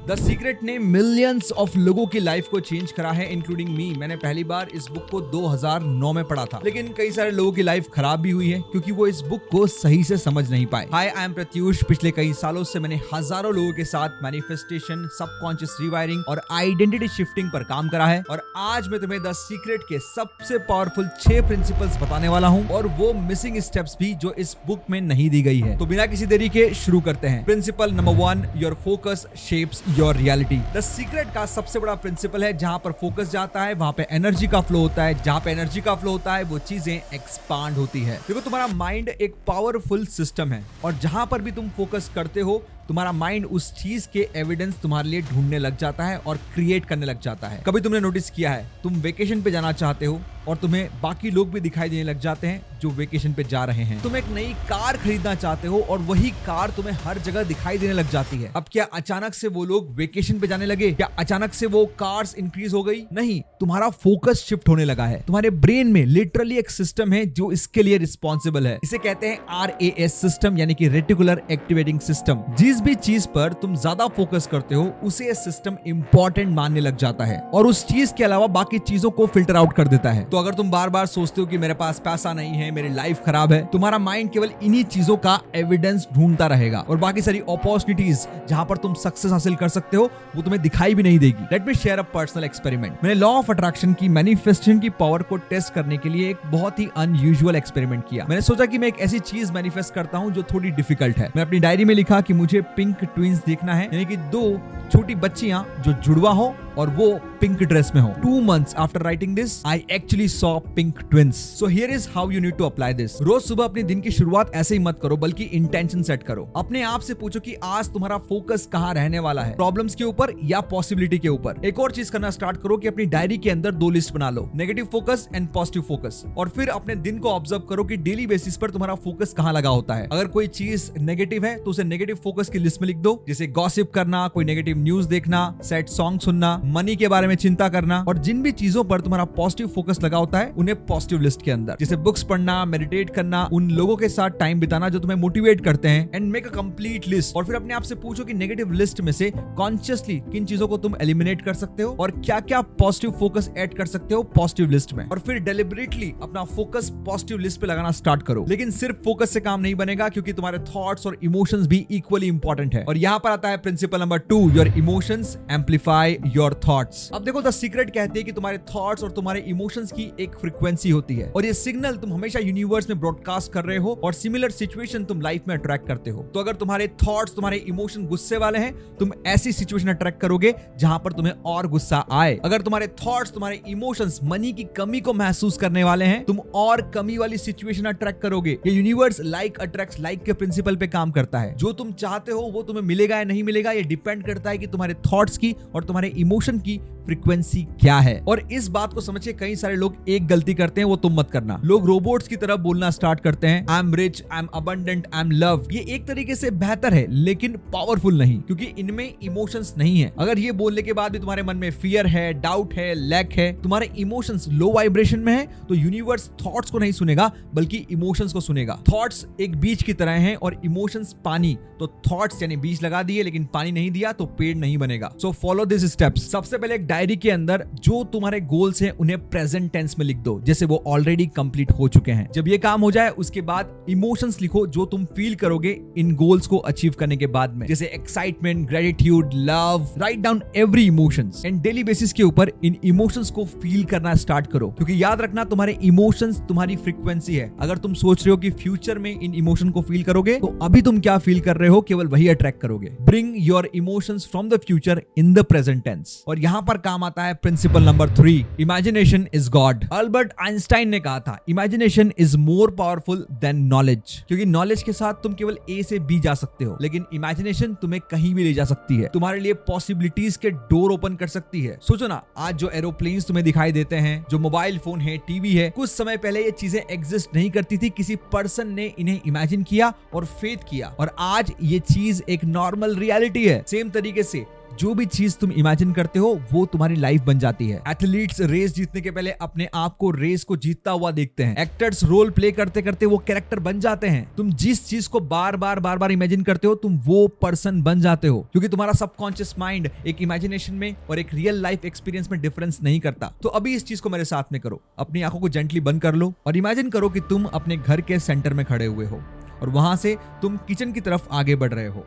The secret ने millions of लोगों की लाइफ को चेंज करा है, इंक्लूडिंग मी। मैंने पहली बार इस बुक को 2009 में पढ़ा था, लेकिन कई सारे लोगों की लाइफ खराब भी हुई है क्योंकि वो इस बुक को सही से समझ नहीं पाए। हाय, आई एम प्रत्युष। पिछले कई सालों से मैंने हजारों लोगों के साथ मैनिफेस्टेशन, सबकॉन्शियस रिवायरिंग और आइडेंटिटी शिफ्टिंग पर काम करा है, और आज मैं तुम्हें द सीक्रेट के सबसे पावरफुल 6 प्रिंसिपल्स बताने वाला हूँ, और वो मिसिंग स्टेप्स भी जो इस बुक में नहीं दी गई है। तो बिना किसी देरी के शुरू करते हैं। Principle number 1, your focus shapes your reality. The secret का सबसे बड़ा प्रिंसिपल है, जहां पर फोकस जाता है वहां पे एनर्जी का फ्लो होता है, जहां पे एनर्जी का फ्लो होता है वो चीजें एक्सपांड होती है। देखो, तुम्हारा माइंड एक पावरफुल सिस्टम है, और जहां पर भी तुम फोकस करते हो तुम्हारा माइंड उस चीज के एविडेंस तुम्हारे लिए ढूंढने लग जाता है और क्रिएट करने लग जाता है। कभी तुमने नोटिस किया है, तुम वेकेशन पे जाना चाहते हो और तुम्हें बाकी लोग भी दिखाई देने लग जाते हैं जो वेकेशन पे जा रहे हैं। तुम एक नई कार खरीदना चाहते हो और वही कार तुम्हें हर जगह दिखाई देने लग जाती है। अब क्या अचानक से वो लोग वेकेशन पे जाने लगे? क्या अचानक से वो कार्स इंक्रीज हो गई? नहीं, तुम्हारा फोकस शिफ्ट होने लगा है। तुम्हारे ब्रेन में लिटरली एक सिस्टम है जो इसके लिए रिस्पॉन्सिबल है। इसे कहते हैं RAS सिस्टम, यानी कि रेटिकुलर एक्टिवेटिंग सिस्टम। जिस भी चीज पर तुम ज्यादा फोकस करते हो उसे यह सिस्टम इंपॉर्टेंट मानने लग जाता है, और उस चीज के अलावा बाकी चीजों को फिल्टर आउट कर देता है। तो अगर तुम बार बार सोचते हो कि मेरे पास पैसा नहीं है, मेरी लाइफ खराब है, तुम्हारा माइंड केवल इन्हीं चीजों का एविडेंस ढूंढता रहेगा, और बाकी सारी अपॉर्चुनिटीज जहां पर तुम सक्सेस हासिल कर सकते हो वो तुम्हें दिखाई भी नहीं देगी। Let me share a personal experiment. मैंने लॉ ऑफ अट्रैक्शन की मैनिफेस्टेशन की पावर को टेस्ट करने के लिए एक बहुत ही अनयूजुअल एक्सपेरिमेंट किया। मैंने सोचा कि मैं एक ऐसी चीज मैनिफेस्ट करता हूं जो थोड़ी डिफिकल्ट है। मैं अपनी डायरी में लिखा कि मुझे पिंक ट्विंस देखना है, यानी कि 2 छोटी बच्चियां जो जुड़वा हो और वो पिंक ड्रेस में हो। 2 months after writing this, I actually saw pink twins. So here is how you need to apply this. रोज सुबह अपने दिन की शुरुआत ऐसे ही मत करो, बल्कि इंटेंशन सेट करो। अपने आप से पूछो कि आज तुम्हारा फोकस कहाँ रहने वाला है, प्रॉब्लम्स के ऊपर या पॉसिबिलिटी के ऊपर। एक और चीज करना स्टार्ट करो कि अपनी डायरी के अंदर 2 लिस्ट बना लो, negative focus and positive focus, और फिर अपने दिन को ऑब्जर्व करो कि डेली बेसिस पर तुम्हारा फोकस कहाँ लगा होता है। अगर कोई चीज नेगेटिव है तो उसे नेगेटिव फोकस की लिस्ट में लिख दो, जैसे गॉसिप करना, कोई नेगेटिव न्यूज देखना, सैड सॉन्ग सुनना, मनी के बारे में चिंता करना। और जिन भी चीजों पर तुम्हारा पॉजिटिव फोकस लगा होता है उन्हें पॉजिटिव लिस्ट के अंदर, जैसे बुक्स पढ़ना, मेडिटेट करना, उन लोगों के साथ टाइम बिताना जो तुम्हें मोटिवेट करते हैं, and make a complete list. और फिर अपने आप से पूछो कि नेगेटिव लिस्ट में से कॉन्शियसली किन चीजों को तुम एलिमिनेट कर सकते हो और क्या क्या पॉजिटिव फोकस ऐड कर सकते हो पॉजिटिव लिस्ट में। और फिर डेलिबरेटली अपना फोकस पॉजिटिव लिस्ट पे लगाना स्टार्ट करो। लेकिन सिर्फ फोकस से काम नहीं बनेगा, क्योंकि तुम्हारे थॉट्स और इमोशंस भी इक्वली इंपॉर्टेंट है। और यहाँ पर आता है principle number 2, your emotions amplify your thoughts. अब देखो, द सीक्रेट कहते हैं कि तुम्हारे थॉट्स और तुम्हारे इमोशंस की एक फ्रीक्वेंसी होती है, और ये सिग्नल तुम हमेशा यूनिवर्स में ब्रॉडकास्ट कर रहे हो, और सिमिलर सिचुएशन तुम लाइफ में अट्रैक्ट करते हो। तो अगर तुम्हारे थॉट्स, तुम्हारे इमोशन गुस्से वाले हैं, तुम ऐसी सिचुएशन अट्रैक्ट करोगे जहां पर तुम्हें और गुस्सा आए। अगर तुम्हारे थॉट्स, तुम्हारे इमोशंस मनी की कमी को महसूस करने वाले हैं, तुम और कमी वाली सिचुएशन अट्रैक्ट करोगे। ये यूनिवर्स लाइक अट्रैक्ट्स लाइक के प्रिंसिपल पे काम करता है। जो तुम चाहते हो वो तुम्हें मिलेगा या नहीं मिलेगा, ये डिपेंड करता है कि तुम्हारे थॉट्स की और तुम्हारे इमोशन की फ्रीक्वेंसी क्या है। और इस बात को समझ के कई सारे लोग एक गलती करते हैं, वो तुम मत करना। लोग रोबोट्स की तरह बोलना स्टार्ट करते हैं, I am rich, I am abundant, I am love. ये एक तरीके से बेहतर है लेकिन पावरफुल नहीं, क्योंकि इनमें इमोशंस नहीं है। अगर ये बोलने के बाद भी तुम्हारे मन में फियर है, डाउट है, लैक है, तुम्हारे इमोशंस लो वाइब्रेशन में है, तो यूनिवर्स थॉट्स को नहीं सुनेगा बल्कि इमोशंस को सुनेगा। थॉट्स एक बीज की तरह हैं और इमोशंस पानी। तो थॉट्स यानी बीज लगा दिए लेकिन पानी नहीं दिया तो पेड़ नहीं बनेगा। So follow this steps. सबसे पहले डायरी के अंदर जो तुम्हारे गोल्स हैं उन्हें प्रेजेंट टेंस में लिख दो, जैसे वो ऑलरेडी कंप्लीट हो चुके हैं। जब ये काम हो जाए उसके बाद इमोशंस लिखो जो तुम फील करोगे इन गोल्स को अचीव करने के बाद में, जैसे excitement, gratitude, love. Write down every emotions and daily basis के ऊपर इन इमोशंस को फील करना स्टार्ट करो, क्योंकि याद रखना तुम्हारे इमोशंस तुम्हारी फ्रीक्वेंसी है। अगर तुम सोच रहे हो कि फ्यूचर में इन इमोशन को फील करोगे, तो अभी तुम क्या फील कर रहे हो केवल वही अट्रैक्ट करोगे। Bring your emotions from the future in the present tense. और यहां पर काम आता है principle number 3, imagination is God. Albert Einstein ने कहा था, imagination is more powerful than knowledge. क्योंकि नॉलेज के साथ तुम केवल ए से बी जा सकते हो, लेकिन इमेजिनेशन तुम्हें कहीं भी ले जा सकती है, तुम्हारे लिए पॉसिबिलिटीज के डोर ओपन कर सकती है। सोचो ना, आज जो एरोप्लेन्स तुम्हें दिखाई देते हैं, जो मोबाइल फोन है, टीवी है, कुछ समय पहले ये चीजें एग्जिस्ट नहीं करती थी। किसी पर्सन ने इन्हें इमेजिन किया और फेथ किया, और आज ये चीज एक नॉर्मल रियलिटी है। सेम तरीके से जो भी चीज तुम इमेजिन करते हो वो तुम्हारी लाइफ बन जाती है। एथलीट्स रेस जीतने के पहले अपने आप को रेस को जीतता हुआ देखते हैं। एक्टर्स रोल प्ले करते करते वो कैरेक्टर बन जाते हैं। तुम जिस चीज को बार बार इमेजिन करते हो तुम वो पर्सन बन जाते हो, क्योंकि तुम्हारा सबकॉन्शियस माइंड एक इमेजिनेशन में और एक रियल लाइफ एक्सपीरियंस में डिफरेंस नहीं करता। तो अभी इस चीज को मेरे साथ में करो। अपनी आंखों को जेंटली बंद कर लो और इमेजिन करो कि तुम अपने घर के सेंटर में खड़े हुए हो और वहां से तुम किचन की तरफ आगे बढ़ रहे हो।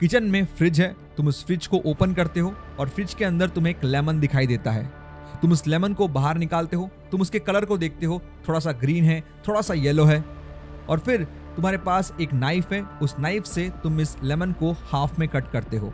किचन में फ्रिज है, तुम उस फ्रिज को ओपन करते हो और फ्रिज के अंदर तुम्हें एक लेमन दिखाई देता है। तुम उस लेमन को बाहर निकालते हो, तुम उसके कलर को देखते हो, थोड़ा सा ग्रीन है, थोड़ा सा येलो है, और फिर तुम्हारे पास एक नाइफ है। उस नाइफ से तुम इस लेमन को हाफ में कट करते हो।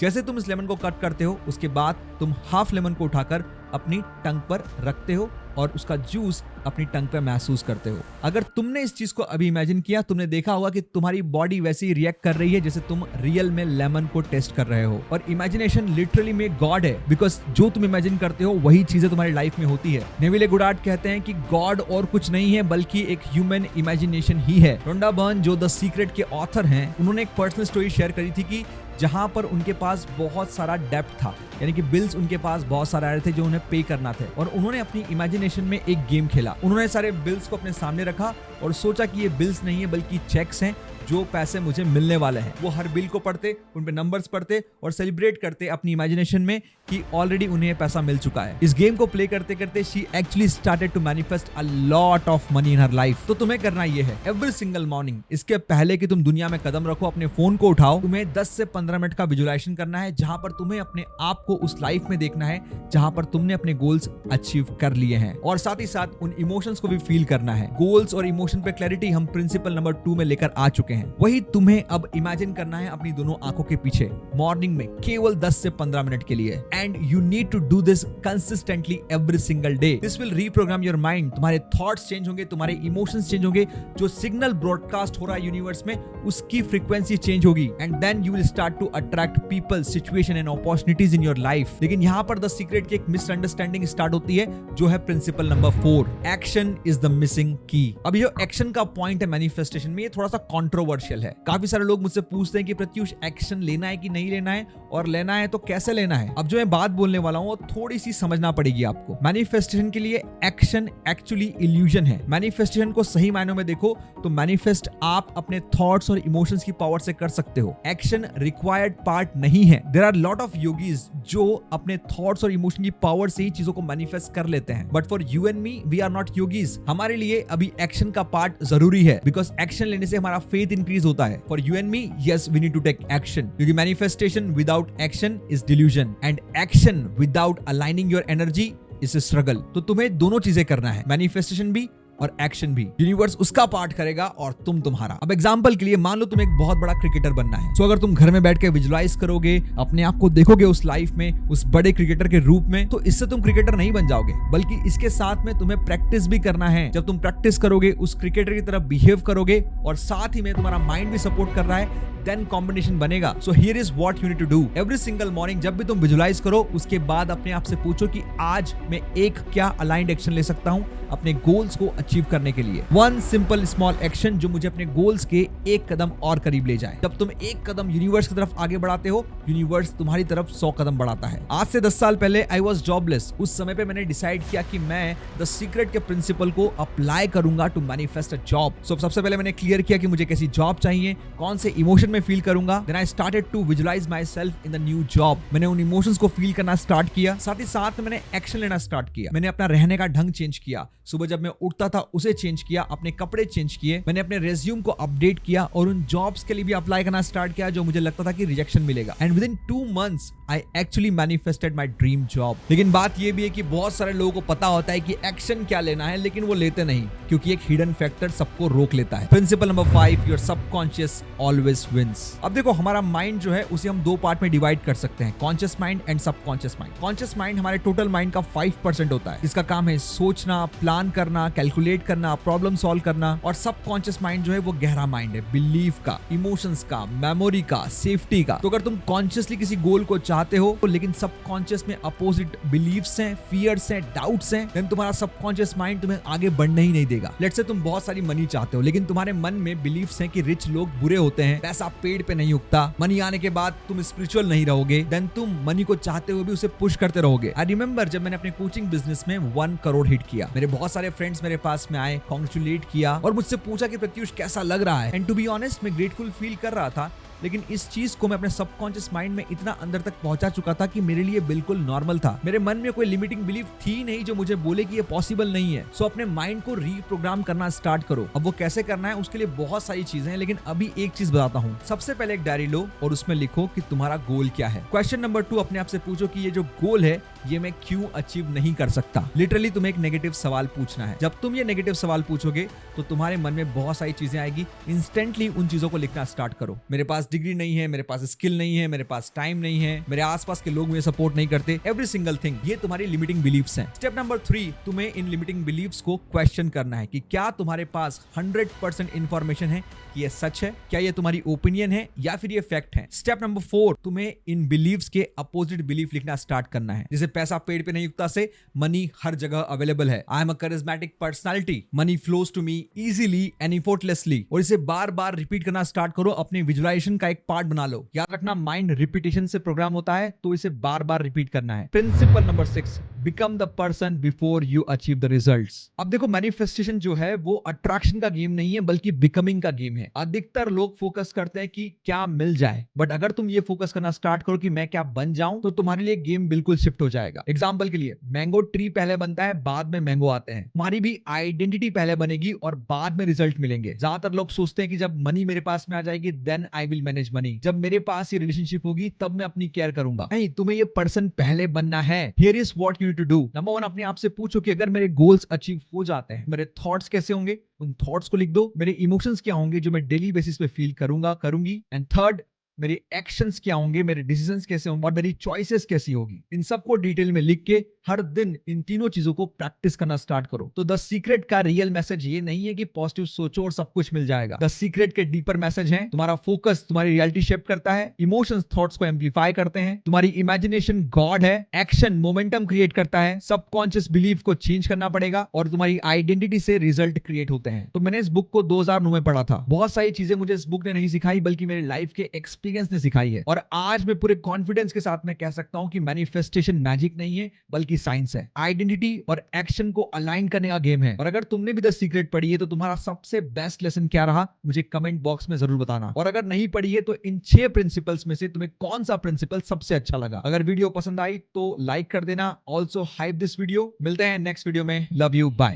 जैसे तुम इस लेमन को कट करते हो उसके बाद तुम हाफ लेमन को उठाकर अपनी टंग पर रखते हो और उसका जूस अपनी टंग पे महसूस करते हो। अगर तुमने इस चीज को अभी इमेजिन किया, तुमने देखा होगा कि तुम्हारी बॉडी वैसे ही रिएक्ट कर रही है जैसे तुम रियल में लेमन को टेस्ट कर रहे हो। और इमेजिनेशन लिटरली में गॉड है, बिकॉज जो तुम इमेजिन करते हो वही चीजें तुम्हारी लाइफ में होती है। नेविल गुडार्ड कहते हैं कि गॉड और कुछ नहीं है बल्कि एक ह्यूमन इमेजिनेशन ही है। रोंडा बर्न जो द सीक्रेट के ऑथर हैं, उन्होंने एक पर्सनल स्टोरी शेयर करी थी कि जहां पर उनके पास बहुत सारा डेब्ट था, यानी कि बिल्स उनके पास बहुत सारे आ रहे थे जो उन्हें पे करना थे, और उन्होंने अपनी इमेजिनेशन में एक गेम खेला। उन्होंने सारे बिल्स को अपने सामने रखा और सोचा कि ये बिल्स नहीं है बल्कि चेक्स हैं जो पैसे मुझे मिलने वाले हैं। वो हर बिल को पढ़ते, उन पे नंबर्स पढ़ते और सेलिब्रेट करते अपनी इमेजिनेशन में कि ऑलरेडी उन्हें पैसा मिल चुका है। इस गेम को प्ले करते करते she actually started to manifest a lot of money in her life. तो तुम्हें करना ये है, एवरी सिंगल मॉर्निंग, इसके पहले कि तुम दुनिया में कदम रखो, अपने फोन को उठाओ, तुम्हें 10 से 15 मिनट का विजुअलाइजेशन करना है जहां पर तुम्हें अपने आप को उस लाइफ में देखना है जहां पर तुमने अपने गोल्स अचीव कर लिए हैं, और साथ ही साथ उन इमोशंस को भी फील करना है। गोल्स और इमोशन पे क्लैरिटी हम प्रिंसिपल नंबर 2 में लेकर आ चुके हैं। वही तुम्हें अब इमेजिन करना है अपनी दोनों आंखों के पीछे मॉर्निंग में केवल 10 से 15 मिनट के लिए। And you need to do this consistently every single day. This will reprogram your mind. तुम्हारे थॉट्स चेंज होंगे, तुम्हारे इमोशंस चेंज होंगे, जो सिग्नल ब्रॉडकास्ट हो रहा है यूनिवर्स में उसकी फ्रीक्वेंसी चेंज होगी, and then you will start to attract people, situation and opportunities in your life. लेकिन यहाँ पर द सीक्रेट की एक मिसअंडरस्टैंडिंग स्टार्ट होती है जो है principle number 4, action is the missing की। अब ये एक्शन का पॉइंट है मैनिफेस्टेशन में, ये थोड़ा सा कंट्रोवर्शियल है। काफी सारे लोग मुझसे पूछते हैं कि प्रत्युष एक्शन लेना है कि नहीं लेना है, और लेना है तो कैसे लेना है। अब जो मैं बात बोलने वाला हूं वो थोड़ी सी समझना पड़ेगी आपको। मैनिफेस्टेशन के लिए एक्शन एक्चुअली इल्यूजन है। मैनिफेस्टेशन को सही मायनों में देखो तो मैनिफेस्ट आप अपने थॉट्स और इमोशंस की पावर से कर सकते हो। एक्शन रिक्वायर्ड पार्ट नहीं है। There are lot of yogis जो अपने थॉट्स और इमोशन की पावर से ही चीजों को मैनिफेस्ट कर लेते हैं, but for you and me we are not yogis. हमारे लिए अभी एक्शन का पार्ट जरूरी है, बिकॉज एक्शन लेने से हमारा फेथ इंक्रीज होता है। For you and me, yes, we need to take action, क्योंकि manifestation without action is delusion, and action without aligning your energy is a struggle. तो तुम्हें दोनों चीजें करना है, मैनिफेस्टेशन भी और एक्शन भी। यूनिवर्स उसका पार्ट करेगा और तुम तुम्हारा। अब एग्जांपल के लिए मान लो तुम्हें एक बहुत बड़ा क्रिकेटर बनना है, तो अगर तुम घर में बैठ के विजुअलाइज करोगे, अपने आप को देखोगे उस लाइफ में उस बड़े क्रिकेटर के रूप में, तो इससे तुम क्रिकेटर नहीं बन जाओगे, बल्कि इसके साथ में तुम्हें प्रैक्टिस भी करना है। जब तुम प्रैक्टिस करोगे, उस क्रिकेटर की तरफ बिहेव करोगे और साथ ही में तुम्हारा माइंड भी सपोर्ट कर रहा है, देन कॉम्बिनेशन बनेगा। So here is what you need to do. Every single morning जब भी तुम विजुअलाइज करो, उसके बाद अपने आप से पूछो कि आज मैं एक क्या अलाइंड एक्शन ले सकता हूं अपने गोल्स को अचीव करने के लिए। वन सिंपल स्मॉल एक्शन जो मुझे अपने गोल्स के एक कदम और करीब ले जाए। जब तुम एक कदम यूनिवर्स की तरफ आगे बढ़ाते हो, यूनिवर्स तुम्हारी तरफ 100 कदम बढ़ाता है। आज से 10 साल पहले आई वॉज जॉबलेस। उस समय पे मैंने डिसाइड किया कि मैं द सीक्रेट के प्रिंसिपल को अप्लाई करूंगा टू मैनिफेस्ट अ जॉब। सो सबसे पहले मैंने क्लियर किया कि मुझे कैसी जॉब चाहिए, कौन से इमोशन में फील करूंगा। Then I started to visualise myself in the new job. मैंने उन इमोशंस को फील करना स्टार्ट किया, साथ ही साथ मैंने एक्शन लेना स्टार्ट किया। मैंने अपना रहने का ढंग चेंज किया, सुबह जब मैं उठता था उसे चेंज किया, अपने कपड़े चेंज किए, मैंने अपने रेज्यूम को अपडेट किया और उन जॉब्स के लिए भी अप्लाई करना स्टार्ट किया जो मुझे लगता था कि रिजेक्शन मिलेगा। And with in 2 months I actually manifested my dream job. लेकिन बात यह भी है कि बहुत सारे लोगों को पता होता है कि एक्शन क्या लेना है, लेकिन वो लेते नहीं, क्योंकि एक हिडन फैक्टर सबको रोक लेता है। Principle number 5, your subconscious always wins. अब देखो, हमारा माइंड जो है उसे हम 2 पार्ट में डिवाइड कर सकते हैं, conscious mind and subconscious mind. Conscious mind हमारे टोटल माइंड का 5% होता है। इसका काम है सोचना, प्लान करना, कैलकुलेट करना, प्रॉब्लम सॉल्व करना। और सबकॉन्शियस माइंड जो है वो गहरा माइंड है, बिलीफ का, इमोशंस का, मेमोरी का, सेफ्टी का। तो अगर तुम कॉन्शियसली किसी गोल को चाहते हो लेकिन सबकॉन्शियस में अपोजिट बिलीफ्स हैं, फियर्स हैं, डाउट्स हैं, देन तुम्हारा सबकॉन्शियस माइंड तुम्हें आगे बढ़ने ही नहीं देगा। लेट्स से तुम बहुत सारी मनी चाहते हो, लेकिन तुम्हारे मन में बिलीफ्स हैं कि रिच लोग बुरे होते हैं, पैसा पेड़ पे नहीं उगता, मनी आने के बाद तुम स्पिरिचुअल नहीं रहोगे, देन तुम मनी को चाहते हुए भी उसे पुश करते रहोगे। आई रिमेंबर जब मैंने अपने कोचिंग बिजनेस में 1 करोड़ हिट किया, मेरे बहुत सारे फ्रेंड्स मेरे पास में आए, कॉन्ग्रेचुलेट किया और मुझसे पूछा कि प्रत्युष कैसा लग रहा है। एंड टू बी ऑनेस्ट मैं ग्रेटफुल फील कर रहा था, लेकिन इस चीज को मैं अपने सबकॉन्शियस माइंड में इतना अंदर तक पहुंचा चुका था कि मेरे लिए बिल्कुल नॉर्मल था। मेरे मन में कोई लिमिटिंग बिलीफ थी नहीं जो मुझे बोले कि ये पॉसिबल नहीं है। सो अपने माइंड को रीप्रोग्राम करना स्टार्ट करो। अब वो कैसे करना है उसके लिए बहुत सारी चीजें हैं, लेकिन अभी एक चीज बताता हूँ। सबसे पहले एक डायरी लो और उसमें लिखो कि तुम्हारा गोल क्या है। क्वेश्चन नंबर 2 अपने आप से पूछो कि ये जो गोल है ये मैं क्यों अचीव नहीं कर सकता। लिटरली तुम्हें एक नेगेटिव सवाल पूछना है। जब तुम ये नेगेटिव सवाल पूछोगे तो तुम्हारे मन में बहुत सारी चीजें आएगी। इंस्टेंटली उन चीजों को लिखना स्टार्ट करो। मेरे पास डिग्री नहीं है, मेरे पास स्किल नहीं है, मेरे पास टाइम नहीं है, मेरे आसपास के लोग मुझे सपोर्ट नहीं करते, एवरी सिंगल थिंग, ये तुम्हारी लिमिटिंग बिलीफ्स हैं। स्टेप नंबर 3 तुम्हें इन लिमिटिंग बिलीफ्स को क्वेश्चन करना है कि क्या तुम्हारे पास 100% इंफॉर्मेशन है कि ये सच है, क्या ये तुम्हारी ओपिनियन है या फिर ये फैक्ट है। स्टेप नंबर 4 तुम्हें इन बिलीफ्स के अपोजिट बिलीफ लिखना स्टार्ट करना है। जैसे पैसा पेड़ पे नहीं उगता से मनी हर जगह अवेलेबल है। I am a charismatic personality, money flows to me easily and effortlessly. और इसे बार बार रिपीट करना स्टार्ट करो, अपने विजुअलाइजेशन का एक पार्ट बना लो। याद रखना माइंड रिपीटेशन से प्रोग्राम होता है, तो इसे बार बार रिपीट करना है। Principle number 6 become the person before you achieve the results. अब देखो मैनिफेस्टेशन जो है वो अट्रैक्शन का गेम नहीं है बल्कि बिकमिंग का गेम है। अधिकतर लोग फोकस करते हैं कि क्या मिल जाए, बट अगर तुम ये फोकस करना स्टार्ट करो कि मैं क्या बन जाऊं, तो तुम्हारे लिए गेम बिल्कुल शिफ्ट हो जाएगा। एग्जांपल के लिए मैंगो ट्री पहले बनता है, बाद में मैंगो आते हैं। तुम्हारी भी आइडेंटिटी पहले बनेगी और बाद में रिजल्ट मिलेंगे। ज्यादातर लोग सोचते हैं कि जब मनी मेरे पास में आ जाएगी then I will manage money, जब मेरे पास ये रिलेशनशिप होगी तब मैं अपनी केयर करूंगा। नहीं, तुम्हें ये पर्सन पहले बनना है। Here is what you need to do. Number 1 अपने आप से पूछो कि अगर मेरे गोल्स अचीव हो जाते हैं, मेरे थॉट्स कैसे होंगे, उन थॉट्स को लिख दो। मेरे इमोशंस क्या होंगे जो मैं डेली बेसिस पे फील करूंगा, करूंगी। एंड थर्ड, मेरे एक्शंस क्या होंगे, मेरे डिसीजंस कैसे होंगे और मेरी चॉइसेस कैसी होगी। इन सबको डिटेल में लिख के हर दिन इन तीनों चीजों को प्रैक्टिस करना स्टार्ट करो। तो द सीक्रेट का रियल मैसेज ये नहीं है कि पॉजिटिव सोचो और सब कुछ मिल जाएगा। द सीक्रेट के डीपर मैसेज है तुम्हारा फोकस तुम्हारी रियलिटी शेप करता है, इमोशंस थॉट्स को एम्पलीफाई करते हैं, तुम्हारी इमेजिनेशन गॉड है, एक्शन मोमेंटम क्रिएट करता है, सबकॉन्शियस बिलीफ को चेंज करना पड़ेगा और तुम्हारी आइडेंटिटी से रिजल्ट क्रिएट होते हैं। तो मैंने इस बुक को 2009 में पढ़ा था। बहुत सारी चीजें मुझे इस बुक ने नहीं सिखाई बल्कि मेरी लाइफ के एक्सपीरियंस ने सिखाई है। और आज मैं पूरे कॉन्फिडेंस के साथ मैं कह सकता हूं कि मैनिफेस्टेशन मैजिक नहीं है बल्कि साइंस है। आइडेंटिटी और एक्शन को अलाइन करने का गेम है। और अगर तुमने भी द सीक्रेट पढ़ी है तो तुम्हारा सबसे बेस्ट लेसन क्या रहा मुझे कमेंट बॉक्स में जरूर बताना। और अगर नहीं पढ़ी है तो इन 6 प्रिंसिपल्स में से तुम्हें कौन सा प्रिंसिपल सबसे अच्छा लगा। अगर वीडियो पसंद आई तो लाइक कर देना। Also hype this video. मिलते हैं नेक्स्ट वीडियो में। Love you, bye.